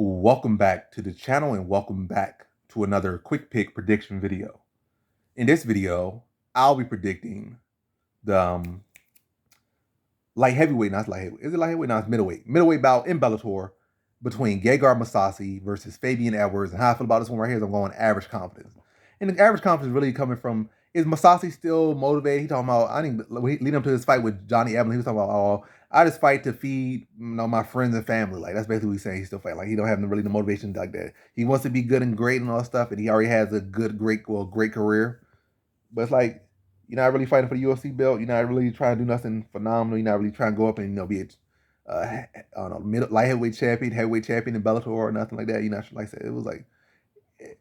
Welcome back to the channel and welcome back to another quick pick prediction video. In this video, I'll be predicting the light heavyweight, not light heavyweight. Is it light heavyweight? No, it's middleweight. Middleweight bout in Bellator between Gegard Mousasi versus Fabian Edwards. And how I feel about this one right here is I'm going average confidence. And the average confidence really coming from, is Mousasi still motivated? He talking about, I think leading up to his fight with Johnny Evans, he was talking about, oh, I just fight to feed, my friends and family. Like, that's basically what he's saying. He's still fighting. Like, he don't have really the motivation like that. He wants to be good and great and all that stuff, and he already has a great career. But it's like, you're not really fighting for the UFC belt. You're not really trying to do nothing phenomenal. You're not really trying to go up and be a I don't know, light heavyweight champion, heavyweight champion in Bellator or nothing like that. Like I said, it was like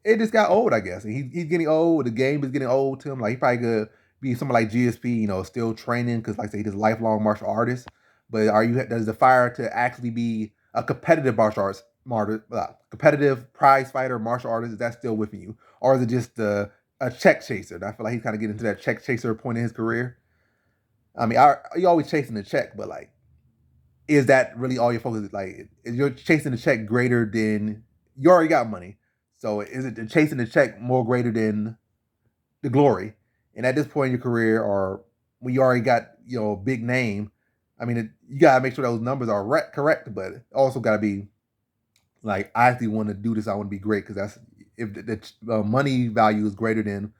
it just got old, I guess. And he's getting old. The game is getting old to him. Like he probably could be someone like GSP, still training because, like I say, he's a lifelong martial artist. But does the fire to actually be a competitive martial arts competitive prize fighter martial artist? Is that still with you, or is it just a check chaser? And I feel like he's kind of getting into that check chaser point in his career. I mean, you're always chasing the check, but like, is that really all your focus? Like, is you're chasing the check greater than you already got money? So is it chasing the check more greater than the glory? And at this point in your career, or when you already got a big name, I mean, you gotta make sure those numbers are correct, but also gotta be like, I actually want to do this. I want to be great, because that's if the money value is greater than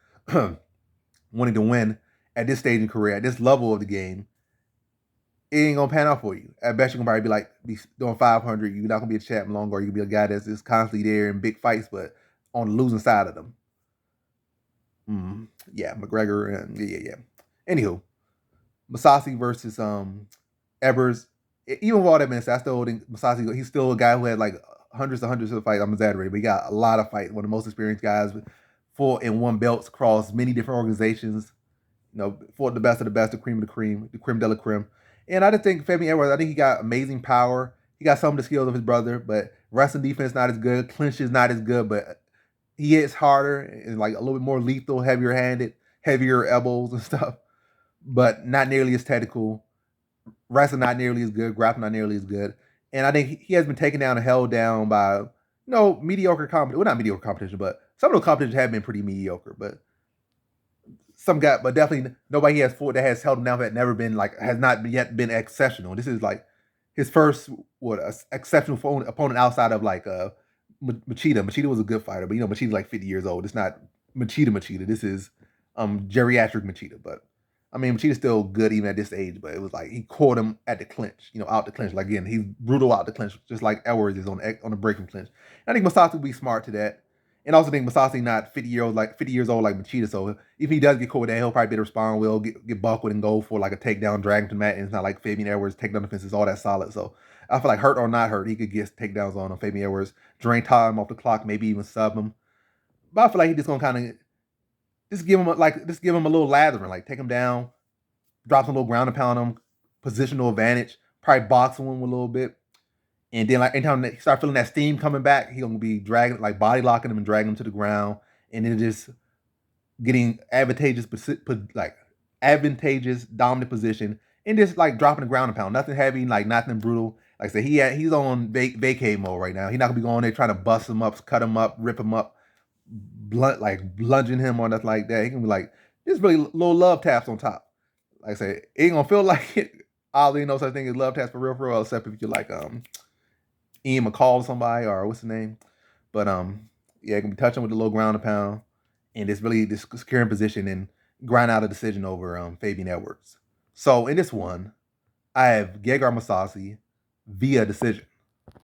wanting to win at this stage in career, at this level of the game, it ain't gonna pan out for you. At best, you're gonna probably be doing 500. You're not gonna be a champ longer. Or you can be a guy that's just constantly there in big fights, but on the losing side of them. Yeah, McGregor and yeah. Anywho, Mousasi versus Evers. Even with all that being said, I still think Mousasi. He's still a guy who had like hundreds and hundreds of fights. I'm exaggerating, but he got a lot of fights. One of the most experienced guys, full and won belts across many different organizations. For the best of the best, the cream of the cream, the creme de la creme. And I just think Fabian Edwards, I think he got amazing power. He got some of the skills of his brother, but wrestling defense not as good. Clinch is not as good, but he hits harder and like a little bit more lethal, heavier handed, heavier elbows and stuff, but not nearly as technical. Wrestling not nearly as good. Grappling not nearly as good. And I think he has been taken down and held down by mediocre competition. Well, not mediocre competition, but some of the competitions have been pretty mediocre. But some guy, but definitely nobody he has fought that has held him down that has not yet been exceptional. This is like his first exceptional opponent outside of like Machida. Machida was a good fighter, but Machida's like 50 years old. It's not Machida. This is geriatric Machida. But I mean, Machida's still good even at this age. But it was like he caught him at the clinch, out the clinch. Like again, he's brutal out the clinch, just like Edwards is on the breaking clinch. I think Mousasi will be smart to that. And I also think Mousasi not 50 years old like Machida. So if he does get caught with that, he'll probably be able to respond well, get buckled and go for like a takedown, drag him to the mat. And it's not like Fabian Edwards' takedown defense is all that solid. So I feel like hurt or not hurt, he could get takedowns on Fabian Edwards, drain time off the clock, maybe even sub him. But I feel like he's just gonna kind of just give him a little lathering, like take him down, drop some little ground and pound him, positional advantage, probably box him a little bit. And then, like, anytime he start feeling that steam coming back, he's gonna be dragging, like, body locking him and dragging him to the ground, and then just getting advantageous dominant position, and just like dropping the ground and pound. Nothing heavy, like nothing brutal. Like I said, he's on vacay mode right now. He's not gonna be going there trying to bust him up, cut him up, rip him up, bludgeon him or nothing like that. He can be like just really little love taps on top. Like I said, it ain't gonna feel like it. Oddly, no such thing as love taps for real, except if you're like Ian McCall or somebody, or what's the name? But yeah, it can be touching with the low ground and pound, and it's really this securing position and grind out a decision over Fabian Edwards. So in this one, I have Gegard Mousasi via decision.